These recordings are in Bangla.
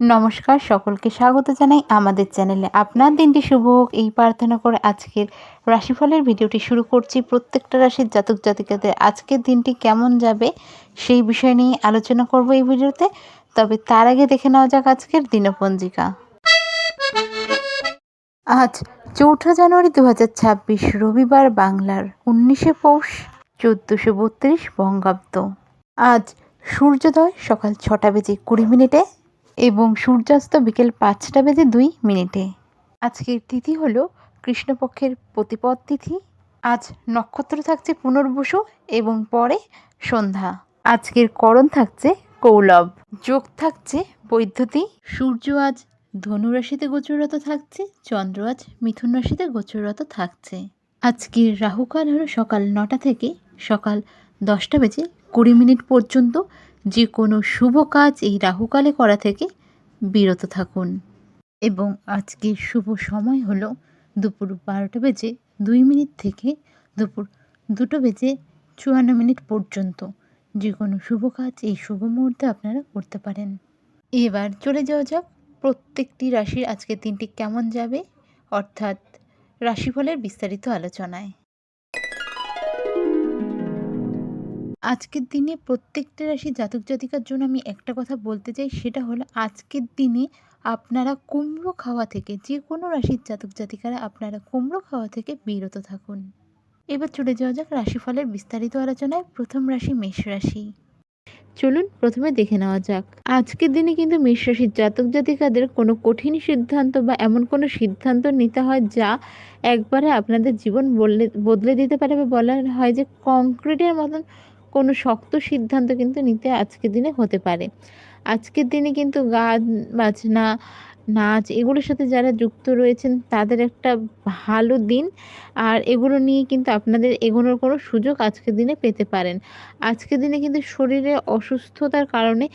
নমস্কার, সকলকে স্বাগত জানাই আমাদের চ্যানেলে। আপনার দিনটি শুভ হোক এই প্রার্থনা করে আজকের রাশিফলের ভিডিওটি শুরু করছি। প্রত্যেকটা রাশির জাতক জাতিকাদের আজকের দিনটি কেমন যাবে সেই বিষয় নিয়ে আলোচনা করব এই ভিডিওতে। তবে তার আগে দেখে নেওয়া যাক আজকের দিনপঞ্জিকা। আজ ৪ জানুয়ারি ২০২৬ রবিবার, বাংলার ১৯শে পৌষ ১৪৩২ বঙ্গাব্দ। আজ সূর্যোদয় সকাল ৬টা বেজে ২০ মিনিটে এবং সূর্যাস্ত বিকেল ৫টা বেজে ২ মিনিটে। আজকের তিথি হল কৃষ্ণপক্ষের প্রতিপদ তিথি। আজ নক্ষত্র থাকছে পুনর্বসু এবং পরে সন্ধ্যা। আজকের করণ থাকছে কৌলভ, যোগ থাকছে বৈদ্যুতি। সূর্য আজ ধনু রাশিতে গোচররত থাকছে, চন্দ্র আজ মিথুন রাশিতে গোচররত থাকছে। আজকের রাহুকাল হলো সকাল ৯টা থেকে সকাল ১০টা বেজে ২০ মিনিট পর্যন্ত। যে কোনো শুভ কাজ এই রাহুকালে করা থেকে বিরত থাকুন। এবং আজকের শুভ সময় হলো দুপুর ১২টা বেজে ২ মিনিট থেকে দুপুর ২টো বেজে ৫৪ মিনিট পর্যন্ত। যে কোনো শুভ কাজ এই শুভ মুহূর্তে আপনারা করতে পারেন। এবার চলে যাওয়া যাক প্রত্যেকটি রাশির আজকের দিনটি কেমন যাবে, অর্থাৎ রাশিফলের বিস্তারিত আলোচনায়। আজকের দিনে প্রত্যেকটা রাশি জাতক জাতিকার জন্য আমি একটা কথা বলতে চাই, সেটা হলো আজকের দিনে আপনারা কুমড়ো খাওয়া থেকে, যে কোনো রাশির জাতক জাতিকারা আপনারা কুমড়ো খাওয়া থেকে বিরত থাকুন। এবার চলে যাওয়া যাক রাশিফলের বিস্তারিত আলোচনায়। প্রথম রাশি মেষ রাশি। চলুন প্রথমে দেখে নেওয়া যাক। আজকের দিনে কিন্তু মেষ রাশির জাতক জাতিকাদের কোনো কঠিন সিদ্ধান্ত বা এমন কোনো সিদ্ধান্ত নিতে হয় যা একবারে আপনাদের জীবন বদলে দিতে পারে, বা বলা হয় যে কংক্রিটের মতন কোনো শক্ত সিদ্ধান্ত কিন্তু নিতে আজকের দিনে হতে পারে। আজকের দিনে কিন্তু গান বাজনা, নাচ এগুলোর সাথে যারা যুক্ত রয়েছেন তাদের একটা ভালো দিন। আর এগুলো নিয়ে কিন্তু আপনাদের এগোনোর কোনো সুযোগ আজকের দিনে পেতে পারেন। আজকের দিনে কিন্তু শরীরে অসুস্থতার কারণে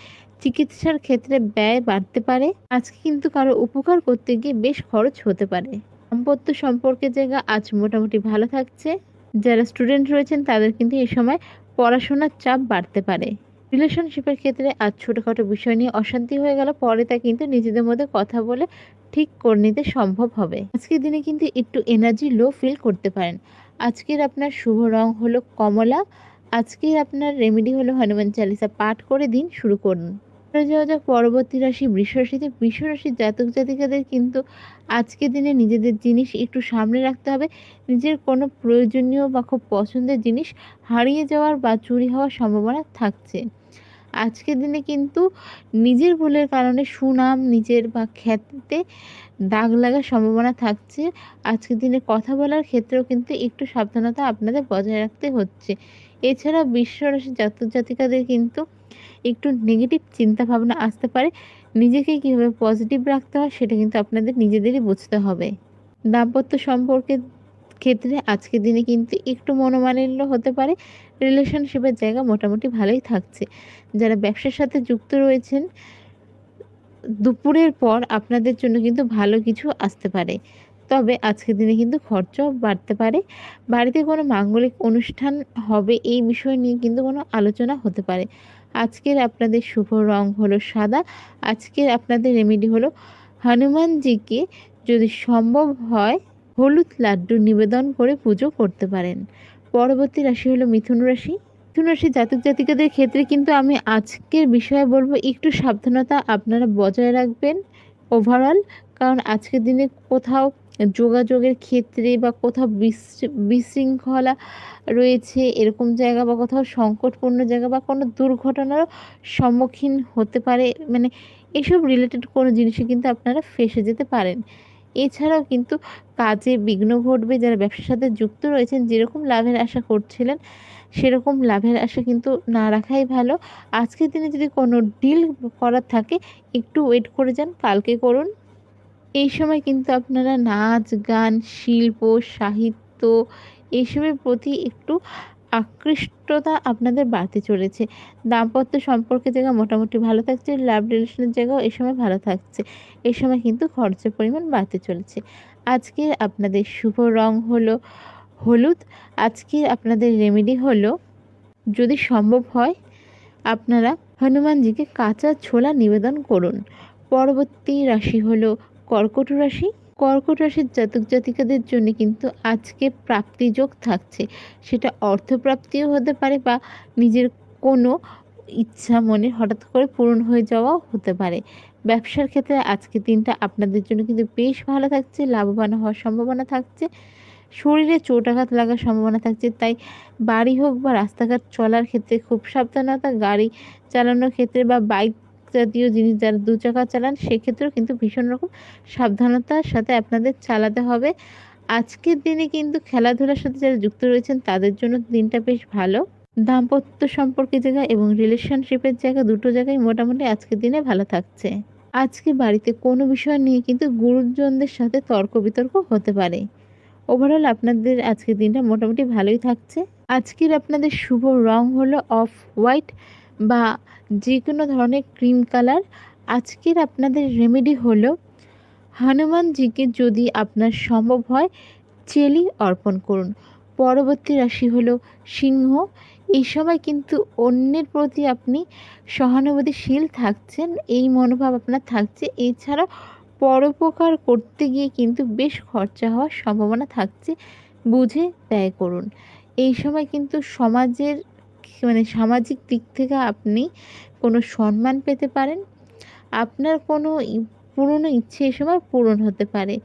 চিকিৎসার ক্ষেত্রে ব্যয় বাড়তে পারে। আজকে কিন্তু কারো উপকার করতে গিয়ে বেশ খরচ হতে পারে। দাম্পত্য সম্পর্কের জায়গা আজ মোটামুটি ভালো থাকছে। যারা স্টুডেন্ট রয়েছেন তাদের কিন্তু এ সময় পড়াশোনার চাপ বাড়তে পারে। রিলেশনশিপের ক্ষেত্রে আজ ছোটোখাটো বিষয় নিয়ে অশান্তি হয়ে গেল, পরে তা কিন্তু নিজেদের মধ্যে কথা বলে ঠিক করে নিতে সম্ভব হবে। আজকের দিনে কিন্তু একটু এনার্জি লো ফিল করতে পারেন। আজকের আপনার শুভ রং হলো কমলা। আজকের আপনার রেমেডি হলো হনুমান চালিসা পাঠ করে দিন শুরু করুন। চলে যাওয়া যাক পরবর্তী রাশি বৃষ রাশিতে। বৃষ রাশির জাতক জাতিকাদের কিন্তু আজকের দিনে নিজেদের জিনিস একটু সামনে রাখতে হবে। নিজের কোনো প্রয়োজনীয় বা খুব পছন্দের জিনিস হারিয়ে যাওয়ার বা চুরি হওয়ার সম্ভাবনা থাকছে। আজকের দিনে কিন্তু নিজের ভুলের কারণে সুনাম নিজের বা খ্যাতিতে দাগ লাগার সম্ভাবনা থাকছে। আজকের দিনে কথা বলার ক্ষেত্রেও কিন্তু একটু সাবধানতা আপনাদের বজায় রাখতে হচ্ছে। এছাড়া বৃষ রাশির জাতক জাতিকাদের কিন্তু একটু নেগেটিভ চিন্তাভাবনা আসতে পারে। নিজেকে কীভাবে পজিটিভ রাখতে হয় সেটা কিন্তু আপনাদের নিজেদেরই বুঝতে হবে। দাম্পত্য সম্পর্কের ক্ষেত্রে আজকের দিনে কিন্তু একটু মনোমালিন্য হতে পারে। রিলেশনশিপের জায়গা মোটামুটি ভালোই থাকছে। যারা ব্যবসার সাথে যুক্ত রয়েছেন দুপুরের পর আপনাদের জন্য কিন্তু ভালো কিছু আসতে পারে। তবে আজকের দিনে কিন্তু খরচাও বাড়তে পারে। বাড়িতে কোনো মাঙ্গলিক অনুষ্ঠান হবে এই বিষয় নিয়ে কিন্তু কোনো আলোচনা হতে পারে। আজকের আপনাদের শুভ রং হলো সাদা। আজকের আপনাদের রেমেডি হলো হনুমানজিকে যদি সম্ভব হয় হলুদ লাড্ডু নিবেদন করে পুজো করতে পারেন। পরবর্তী রাশি হলো মিথুন রাশি। মিথুন রাশির জাতক জাতিকাদের ক্ষেত্রে কিন্তু আমি আজকের বিষয়ে বলবো একটু সাবধানতা আপনারা বজায় রাখবেন ওভারঅল। কারণ আজকের দিনে কোথাও যোগাযোগের ক্ষেত্রে বা কোথাও বিশৃঙ্খলা রয়েছে এরকম জায়গা, বা কোথাও সংকটপূর্ণ জায়গা, বা কোনো দুর্ঘটনারও সম্মুখীন হতে পারে, মানে এসব রিলেটেড কোনো জিনিসে কিন্তু আপনারা ফেঁসে যেতে পারেন। এছাড়াও কিন্তু কাজে বিঘ্ন ঘটবে। যারা ব্যবসার সাথে যুক্ত রয়েছেন যেরকম লাভের আশা করছিলেন সেরকম লাভের আশা কিন্তু না রাখাই ভালো। আজকের দিনে যদি কোনো ডিল করার থাকে একটু ওয়েট করে যান, কালকে করুন। এই সময় কিন্তু আপনারা নাচ গান, শিল্প, সাহিত্য এইসবের প্রতি একটু আকৃষ্টতা আপনাদের বাড়তে চলেছে। দাম্পত্য সম্পর্কের জায়গা মোটামুটি ভালো থাকছে। লাভ রিলেশনের জায়গাও এই সময় ভালো থাকছে। এই সময় কিন্তু খরচের পরিমাণ বাড়তে চলেছে। আজকের আপনাদের শুভ রং হলো হলুদ। আজকের আপনাদের রেমেডি হলো, যদি সম্ভব হয় আপনারা হনুমানজিকে কাঁচা ছোলা নিবেদন করুন। পরবর্তী রাশি হলো কর্কট রাশি। কর্কট রাশির জাতক জাতিকাদের জন্য কিন্তু আজকে প্রাপ্তিযোগ থাকছে। সেটা অর্থপ্রাপ্তিও হতে পারে বা নিজের কোনো ইচ্ছা মনে হঠাৎ করে পূরণ হয়ে যাওয়াও হতে পারে। ব্যবসার ক্ষেত্রে আজকের দিনটা আপনাদের জন্য কিন্তু বেশ ভালো থাকছে, লাভবান হওয়ার সম্ভাবনা থাকছে। শরীরে চোটাঘাত লাগার সম্ভাবনা থাকছে, তাই বাড়ি হোক বা রাস্তাঘাট চলার ক্ষেত্রে খুব সাবধানতা, গাড়ি চালানোর ক্ষেত্রে বা বাইক জাতীয় জিনিস যারা দু চাকা চালান সেক্ষেত্রেও কিন্তু ভীষণ রকম সাবধানতার সাথে আপনাদের চালাতে হবে। আজকের দিনে কিন্তু খেলাধুলার সাথে যারা যুক্ত রয়েছেন তাদের জন্য দিনটা বেশ ভালো। দাম্পত্য সম্পর্কের জায়গা এবং রিলেশনশিপের জায়গা দুটো জায়গায় মোটামুটি আজকের দিনে ভালো থাকছে। আজকে বাড়িতে কোনো বিষয় নিয়ে কিন্তু গুরুজনদের সাথে তর্ক বিতর্ক হতে পারে। ওভারঅল আপনাদের আজকের দিনটা মোটামুটি ভালোই থাকছে। আজকের আপনাদের শুভ রং হলো অফ হোয়াইট বা যে কোনো ধরনের ক্রিম কালার। আজকের আপনাদের রেমেডি হলো হনুমানজিকে যদি আপনার সম্ভব হয় চেলি অর্পণ করুন। পরবর্তী রাশি হলো সিংহ। এই সময় কিন্তু অন্যের প্রতি আপনি সহানুভূতিশীল থাকছেন, এই মনোভাব আপনার থাকছে। এছাড়াও পরোপকার করতে গিয়ে কিন্তু বেশ খরচা হওয়ার সম্ভাবনা থাকছে, বুঝে ব্যয় করুন। এই সময় কিন্তু সমাজের সামাজিক দিক থেকে আপনি কোনো সম্মান পেতে পারেন। আপনার কোনো পুরনো ইচ্ছে এ সময় পূরণ হতে পারে।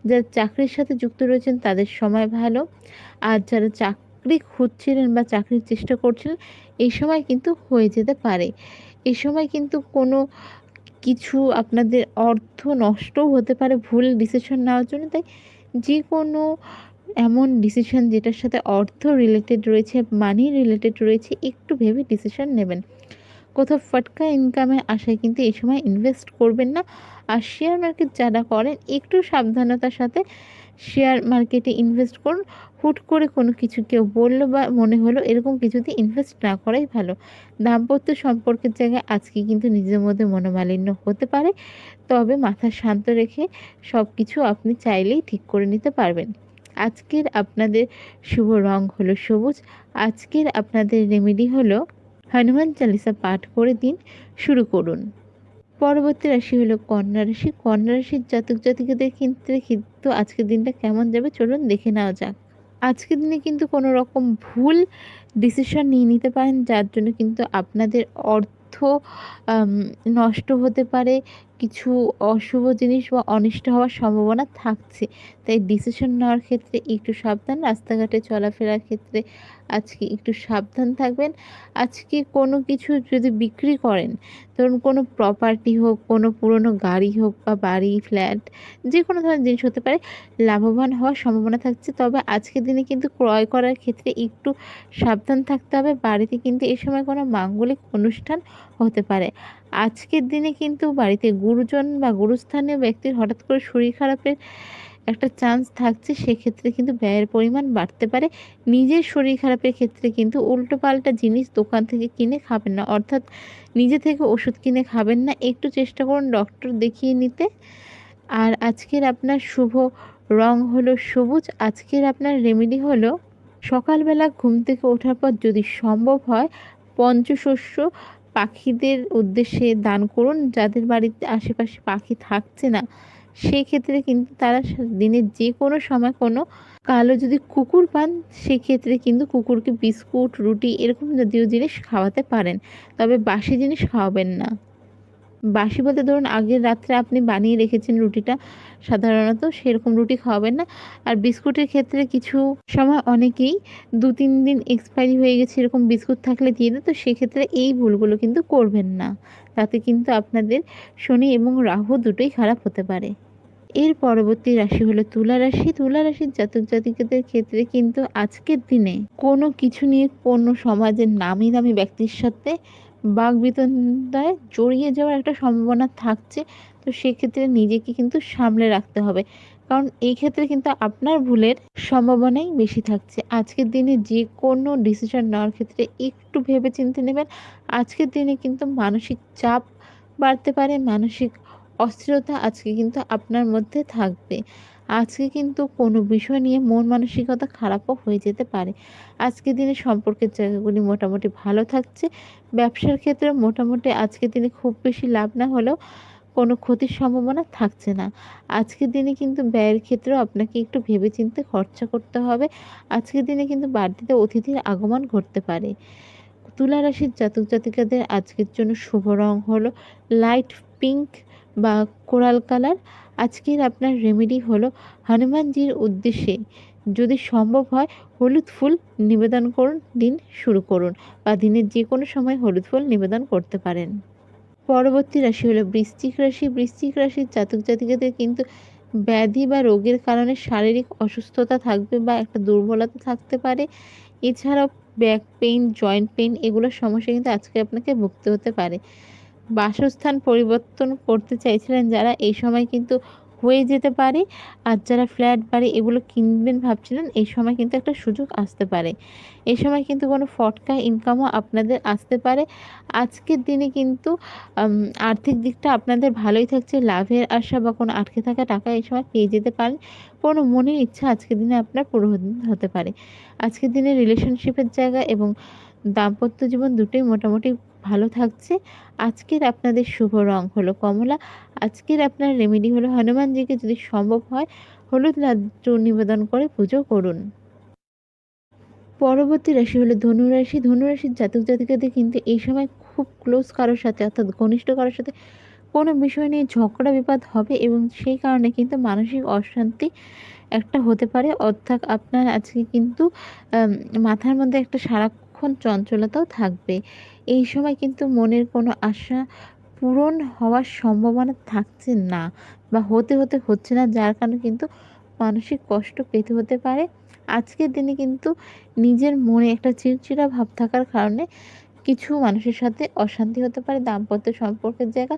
যারা চাকরির সাথে যুক্ত রয়েছেন তাদের সময় ভালো। আর যারা চাকরি খুঁজছিলেন বা চাকরির চেষ্টা করছিলেন এই সময় কিন্তু হয়ে যেতে পারে। এই সময় কিন্তু কোনো কিছু আপনাদের অর্থ নষ্টও হতে পারে ভুল ডিসিশন নেওয়ার জন্য। তাই যে কোনো এমন ডিসিশন যেটার সাথে অর্থ রিলেটেড রয়েছে, মানি রিলেটেড রয়েছে, একটু ভেবে ডিসিশন নেবেন। কোথাও ফাটকা ইনকামের আশায় কিন্তু এই সময় ইনভেস্ট করবেন না। আর শেয়ার মার্কেট যারা করেন একটু সাবধানতার সাথে শেয়ার মার্কেটে ইনভেস্ট করুন। হুট করে কোনো কিছু কেউ বলল বা মনে হলো এরকম কিছুতে ইনভেস্ট না করাই ভালো। দাম্পত্য সম্পর্কের জায়গায় আজকে কিন্তু নিজের মধ্যে মনোমালিন্য হতে পারে, তবে মাথা শান্ত রেখে সব কিছু আপনি চাইলেই ঠিক করে নিতে পারবেন। আজকের আপনাদের শুভ রং হলো সবুজ। আজকের আপনাদের রেমেডি হলো হনুমান চালিসা পাঠ করে দিন শুরু করুন। পরবর্তী রাশি হলো কন্যা রাশি। কন্যা রাশির জাতক জাতিকাদের ক্ষেত্রে কিন্তু আজকের দিনটা কেমন যাবে চলুন দেখে নেওয়া যাক। আজকের দিনে কিন্তু কোনো রকম ভুল ডিসিশন নিয়ে নিতে পারেন, যার জন্য কিন্তু আপনাদের অর্থ আম নষ্ট হতে পারে। কিছু অশুভ জিনিস বা অনিষ্ট হওয়ার সম্ভাবনা থাকছে। তাই ডিসিশন নেওয়ার ক্ষেত্রে একটু সাবধান। রাস্তাঘাটে চলাফেরার ক্ষেত্রে আজকে একটু সাবধান থাকবেন। আজকে কোনো কিছু যদি বিক্রি করেন, ধরুন কোনো প্রপার্টি হোক, কোনো পুরনো গাড়ি হোক বা বাড়ি, ফ্ল্যাট, যে কোনো ধরনের জিনিস হতে পারে, লাভবান হওয়ার সম্ভাবনা থাকছে। তবে আজকের দিনে কিন্তু ক্রয় করার ক্ষেত্রে একটু সাবধান থাকতে হবে। বাড়িতে কিন্তু এই সময় কোনো মাঙ্গলিক অনুষ্ঠান হতে পারে। আজকের দিনে কিন্তু বাড়িতে গুরুজন বা গুরুস্থানীয় ব্যক্তির হঠাৎ করে শরীর খারাপের একটা চান্স থাকছে। সেক্ষেত্রে কিন্তু ব্যয়ের পরিমাণ বাড়তে পারে। নিজের শরীর খারাপের ক্ষেত্রে কিন্তু উল্টোপাল্টা জিনিস দোকান থেকে কিনে খাবেন না। অর্থাৎ নিজে থেকে ওষুধ কিনে খাবেন না। একটু চেষ্টা করুন ডক্টর দেখিয়ে নিতে। আর আজকের আপনার শুভ রং হলো সবুজ। আজকের আপনার রেমেডি হলো সকালবেলা ঘুম থেকে ওঠার পর যদি সম্ভব হয় পঞ্চশস্য পাখিদের উদ্দেশ্যে দান করুন। যাদের বাড়িতে আশেপাশে পাখি থাকছে না সেই ক্ষেত্রে কিন্তু তারা দিনের যে কোনো সময় কোনো কালো যদি কুকুর পান সেক্ষেত্রে কিন্তু কুকুরকে বিস্কুট, রুটি এরকম জাতীয় জিনিস খাওয়াতে পারেন। তবে বাসি জিনিস খাওয়াবেন না। বাসি বলতে ধরুন আগের রাত্রে আপনি বানিয়ে রেখেছেন রুটিটা, সাধারণত সেরকম রুটি খাওয়াবেন না। আর বিস্কুটের ক্ষেত্রে কিছু সময় অনেকেই ২-৩ দিন এক্সপায়ারি হয়ে গেছে এরকম বিস্কুট থাকলে দিয়ে দেয়। তো সেক্ষেত্রে এই ভুলগুলো কিন্তু করবেন না। তাতে কিন্তু আপনাদের শনি এবং রাহু দুটোই খারাপ হতে পারে। এর পরবর্তী রাশি হলো তুলা রাশি। তুলা রাশির জাতক জাতিকাদের ক্ষেত্রে কিন্তু আজকের দিনে কোনো কিছু নিয়ে কোনো সমাজের নামি দামি ব্যক্তির সাথে বাকবিতণ্ডায় জড়িয়ে যাওয়ার একটা সম্ভাবনা থাকছে। তো সেক্ষেত্রে নিজেকে কিন্তু সামলে রাখতে হবে, কারণ এই ক্ষেত্রে কিন্তু আপনার ভুলের সম্ভাবনাই বেশি থাকছে। আজকের দিনে যে কোনো ডিসিশন নেওয়ার ক্ষেত্রে একটু ভেবে চিন্তে নেবেন। আজকের দিনে কিন্তু মানসিক চাপ বাড়তে পারে, মানসিক অস্থিরতা আজকে কিন্তু আপনার মধ্যে থাকবে। আজকে কিন্তু কোনো বিষয় নিয়ে মন মানসিকতা খারাপও হয়ে যেতে পারে। আজকের দিনে সম্পর্কের জায়গাগুলি মোটামুটি ভালো থাকছে। ব্যবসার ক্ষেত্রে মোটামুটি আজকের দিনে খুব বেশি লাভ না হলেও কোনো ক্ষতির সম্ভাবনা থাকছে না। আজকের দিনে কিন্তু ব্যয়ের ক্ষেত্রেও আপনাকে একটু ভেবেচিন্তে খরচা করতে হবে। আজকের দিনে কিন্তু বাড়তিতে অতিথির আগমন ঘটতে পারে। তুলা রাশির জাতক জাতিকাদের আজকের জন্য শুভ রং হলো লাইট পিঙ্ক বা কোরাল কালার। আজকের আপনার রেমেডি হলো হনুমানজির উদ্দেশ্যে যদি সম্ভব হয় হলুদ ফুল নিবেদন করুন, দিন শুরু করুন বা দিনের যে কোনো সময় হলুদ ফুল নিবেদন করতে পারেন। পরবর্তী রাশি হলো বৃশ্চিক রাশি। বৃশ্চিক রাশির জাতক জাতিকাদের কিন্তু ব্যাধি বা রোগের কারণে শারীরিক অসুস্থতা থাকবে বা একটা দুর্বলতা থাকতে পারে। এছাড়াও ব্যাক পেইন, জয়েন্ট পেইন এগুলোর সমস্যা কিন্তু আজকে আপনাকে ভুগতে হতে পারে। বাসস্থান পরিবর্তন করতে চাইছিলেন যারা, এই সময় কিন্তু হয়ে যেতে পারে। আর যারা ফ্ল্যাট বাড়ি এগুলো কিনবেন ভাবছিলেন, এই সময় কিন্তু একটা সুযোগ আসতে পারে। এই সময় কিন্তু কোনো ফটকা ইনকামও আপনাদের আসতে পারে। আজকের দিনে কিন্তু আর্থিক দিকটা আপনাদের ভালোই থাকছে। লাভের আশা বা কোনো আটকে থাকা টাকা এই সময় পেয়ে যেতে পারেন। কোনো মনের ইচ্ছা আজকের দিনে আপনার পূরণ হতে পারে। আজকের দিনে রিলেশনশিপের জায়গা এবং দাম্পত্য জীবন দুটোই মোটামুটি ভালো থাকছে। আজকের আপনাদের শুভ রং হলো কমলা। আজকের আপনার রেমেডি হলো হনুমানজিকে যদি সম্ভব হয় হলুদ লাড্ডু নিবেদন করে পুজো করুন। পরবর্তী রাশি হলো ধনুরাশি। ধনুরাশির জাতক জাতিকাদের কিন্তু এই সময় খুব ক্লোজ কারোর সাথে অর্থাৎ ঘনিষ্ঠ কারোর সাথে কোনো বিষয় নিয়ে ঝগড়া বিবাদ হবে এবং সেই কারণে কিন্তু মানসিক অশান্তি একটা হতে পারে। অর্থাৎ আপনার আজকে কিন্তু মাথার মধ্যে একটা সারাক্ষণ চঞ্চলতাও থাকবে। এই সময় কিন্তু মনের কোনো আশা পূরণ হওয়ার সম্ভাবনা থাকছে না বা হচ্ছে না, যার কারণে কিন্তু মানসিক কষ্ট পেতে হতে পারে। আজকের দিনে কিন্তু নিজের মনে একটা চিড়চিড়া ভাব থাকার কারণে কিছু মানুষের সাথে অশান্তি হতে পারে। দাম্পত্য সম্পর্কের জায়গা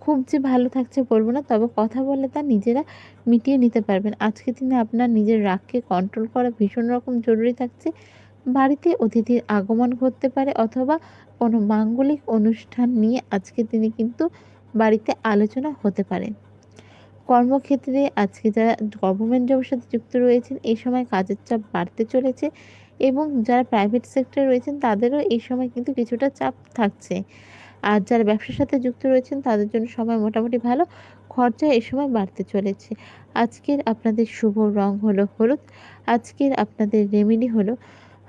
খুব যে ভালো থাকছে বলবো না, তবে কথা বলে তা নিজেরা মিটিয়ে নিতে পারবেন। আজকের দিনে আপনার নিজের রাগকে কন্ট্রোল করা ভীষণ রকম জরুরি থাকছে। বাড়িতে অতিথির আগমন ঘটতে পারে অথবা কোনো মাঙ্গলিক অনুষ্ঠান নিয়ে আজকের দিনে কিন্তু বাড়িতে আলোচনা হতে পারে। কর্মক্ষেত্রে আজকে যারা গভর্নমেন্ট জবের সাথে যুক্ত রয়েছেন এই সময় কাজের চাপ বাড়তে চলেছে এবং যারা প্রাইভেট সেক্টরে রয়েছেন তাদেরও এই সময় কিন্তু কিছুটা চাপ থাকছে। আর যারা ব্যবসার সাথে যুক্ত রয়েছেন তাদের জন্য সময় মোটামুটি ভালো, খরচা এ সময় বাড়তে চলেছে। আজকের আপনাদের শুভ রং হলো হলুদ। আজকের আপনাদের রেমেডি হলো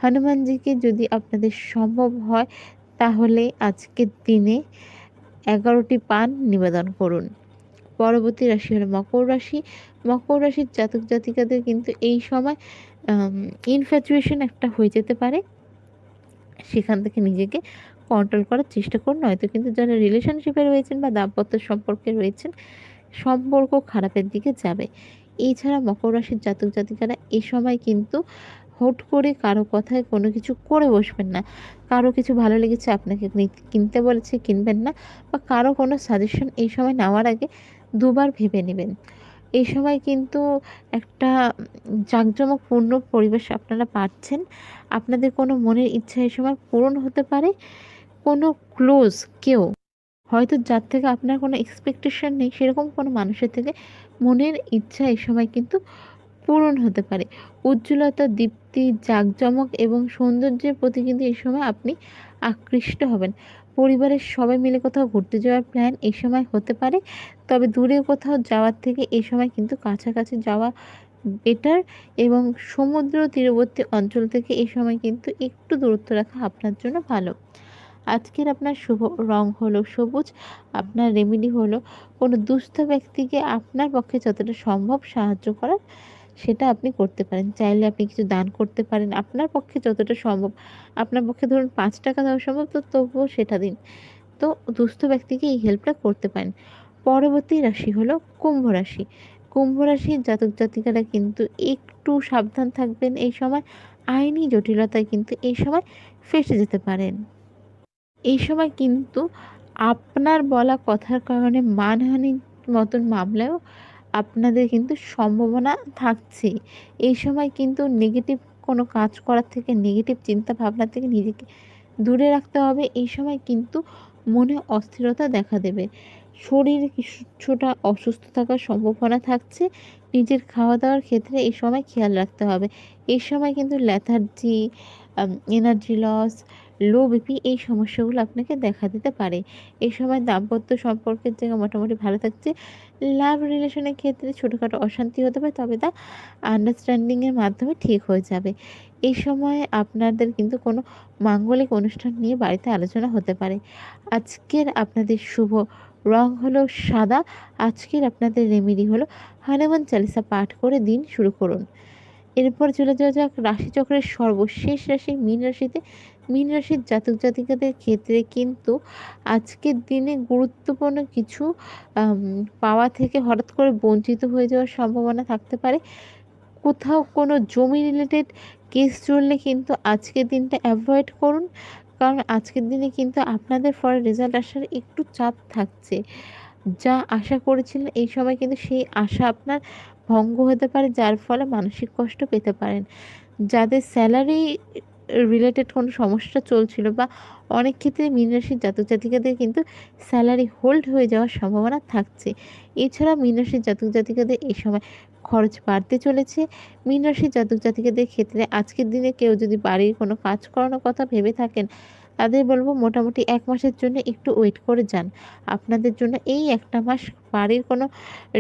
হনুমানজিকে যদি আপনাদের সম্ভব হয় তাহলে আজকের দিনে 11টি পান নিবেদন করুন। পরবর্তী রাশি হলো মকর রাশি। মকর রাশির জাতক জাতিকাদের কিন্তু এই সময় ইনফ্যাচুয়েশন একটা হয়ে যেতে পারে। সেখান থেকে নিজেকে কন্ট্রোল করার চেষ্টা করুন, নয়তো কিন্তু যারা রিলেশনশিপে রয়েছেন বা দাম্পত্য সম্পর্কে রয়েছেন সম্পর্ক খারাপের দিকে যাবে। এছাড়া মকর রাশির জাতক জাতিকারা এই সময় কিন্তু হুট করে কারো কথায় কোনো কিছু করে বসবেন না। কারো কিছু ভালো লেগেছে আপনাকে কিনতে বলেছে কিনবেন না, বা কারো কোনো সাজেশন এই সময় নেওয়ার আগে দুবার ভেবে নেবেন। এই সময় কিন্তু একটা জাঁকজমকপূর্ণ পরিবেশ আপনারা পাচ্ছেন। আপনাদের কোনো মনের ইচ্ছা এই সময় পূরণ হতে পারে। কোনো ক্লোজ কেউ হয়তো যার থেকে আপনার কোনো এক্সপেকটেশন নেই সেরকম কোনো মানুষের থেকে মনের ইচ্ছা এই সময় কিন্তু পূরণ হতে পারে। উজ্জ্বলতা, দীপ্তি, জাঁকজমক এবং সৌন্দর্যের প্রতি কিন্তু এই সময় আপনি আকৃষ্ট হবেন। পরিবারের সবাই মিলে কোথাও ঘুরতে যাওয়ার প্ল্যান এই সময় হতে পারে। তবে দূরে কোথাও যাওয়ার থেকে এই সময় কিন্তু কাছাকাছি যাওয়া বেটার এবং সমুদ্র তীরবর্তী অঞ্চল থেকে এই সময় কিন্তু একটু দূরত্ব রাখা আপনার জন্য ভালো। আজকের আপনার শুভ রং হলো সবুজ। আপনার রেমেডি হলো কোনো দুস্থ ব্যক্তিকে আপনার পক্ষে যতটা সম্ভব সাহায্য করার সেটা আপনি করতে পারেন। চাইলে আপনি কিছু দান করতে পারেন। আপনার পক্ষে যতটা সম্ভব, আপনার পক্ষে ধরুন ৳৫ দেওয়া সম্ভব তো তবুও সেটা দিন। তো দুস্থ ব্যক্তিকে এই হেল্পটা করতে পারেন। পরবর্তী রাশি হলো কুম্ভ রাশি। কুম্ভ রাশির জাতক জাতিকারা কিন্তু একটু সাবধান থাকবেন এই সময়। আইনি জটিলতায় কিন্তু এই সময় ফেঁসে যেতে পারেন। এই সময় কিন্তু আপনার বলা কথার কারণে মানহানির মতন মামলায়ও আপনাদের কিন্তু সম্ভাবনা থাকছে। এই সময় কিন্তু নেগেটিভ কোনো কাজ করার থেকে, নেগেটিভ চিন্তা ভাবনা থেকে নিজেকে দূরে রাখতে হবে। এই সময় কিন্তু মনে অস্থিরতা দেখা দেবে। শরীর কিছুটা অসুস্থ থাকার সম্ভাবনা থাকছে। নিজের খাওয়া দাওয়ার ক্ষেত্রে এই সময় খেয়াল রাখতে হবে। এই সময় কিন্তু lethargy, energy loss, low BP এই সমস্যাগুলো আপনাকে দেখা দিতে পারে। এই সময় দাম্পত্য সম্পর্কের জায়গা মোটামুটি ভালো থাকছে। লাভ রিলেশনের ক্ষেত্রে ছোটোখাটো অশান্তি হতে পারে, তবে তা আন্ডারস্ট্যান্ডিংয়ের মাধ্যমে ঠিক হয়ে যাবে। এই সময়ে আপনাদের কিন্তু কোনো মাঙ্গলিক অনুষ্ঠান নিয়ে বাড়িতে আলোচনা হতে পারে। আজকের আপনাদের শুভ রং হলো সাদা। আজকের আপনাদের রেমেডি হলো হনুমান চালিসা পাঠ করে দিন শুরু করুন। এরপর চলে যাওয়া যাক রাশিচক্রের সর্বশেষ রাশি মীন রাশিতে। মীন রাশির জাতক জাতিকাদের ক্ষেত্রে কিন্তু আজকের দিনে গুরুত্বপূর্ণ কিছু পাওয়া থেকে হঠাৎ করে বঞ্চিত হয়ে যাওয়ার সম্ভাবনা থাকতে পারে। কোথাও কোনো জমি রিলেটেড কেস চললে কিন্তু আজকের দিনটা অ্যাভয়েড করুন, কারণ আজকের দিনে কিন্তু আপনাদের ফর রেজাল্ট আসার একটু চাপ থাকছে। যা আশা করেছিলেন এই সময় কিন্তু সেই আশা আপনার ভঙ্গ হতে পারে, যার ফলে মানসিক কষ্ট পেতে পারেন। যাদের স্যালারি রিলেটেড কোনো সমস্যা চলছিল, বা অনেক ক্ষেত্রে মীন রাশির জাতক জাতিকাদের কিন্তু স্যালারি হোল্ড হয়ে যাওয়ার সম্ভাবনা থাকছে। এছাড়া মীন রাশির জাতক জাতিকাদের এই সময় খরচ বাড়তে চলেছে। মীন রাশির জাতক জাতিকাদের ক্ষেত্রে আজকের দিনে কেউ যদি বাড়ির কোনো কাজ করানোর কথা ভেবে থাকেন, তাদের বলবো মোটামুটি 1 মাসের জন্য একটু ওয়েট করে যান। আপনাদের জন্য এই 1টা মাস বাড়ির কোনো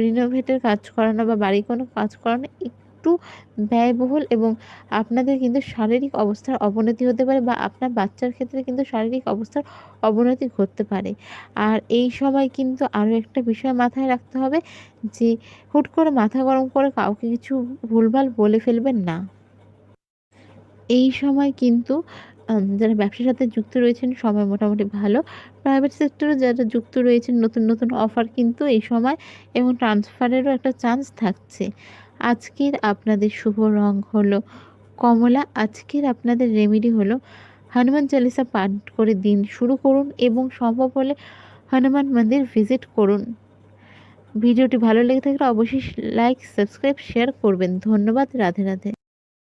রিনোভেটের কাজ করানো বা বাড়ির কোনো কাজ করানো একটু ব্যয়বহুল, এবং আপনাদের কিন্তু শারীরিক অবস্থার অবনতি হতে পারে, বা আপনার বাচ্চার ক্ষেত্রে কিন্তু শারীরিক অবস্থার অবনতি ঘটতে পারে। আর এই সময় কিন্তু আরও একটা বিষয় মাথায় রাখতে হবে যে হুট করে মাথা গরম করে কাউকে কিছু ভুলভাল বলে ফেলবেন না। এই সময় কিন্তু যারা ব্যবসার সাথে যুক্ত রয়েছেন সময় মোটামুটি ভালো। প্রাইভেট সেক্টরে যারা যুক্ত রয়েছেন নতুন, নতুন অফার কিন্তু এই সময় এবং ট্রান্সফারেরও একটা চান্স থাকছে। আজকের আপনাদের শুভ রং হলো কমলা। আজকের আপনাদের রেমেডি হলো হনুমান চালিসা পাঠ করে দিন শুরু করুন, এবং সম্ভব হলে হনুমান মন্দির ভিজিট করুন। ভিডিওটি ভালো লেগে থাকলে অবশ্যই লাইক, সাবস্ক্রাইব, শেয়ার করবেন। ধন্যবাদ। রাধে রাধে।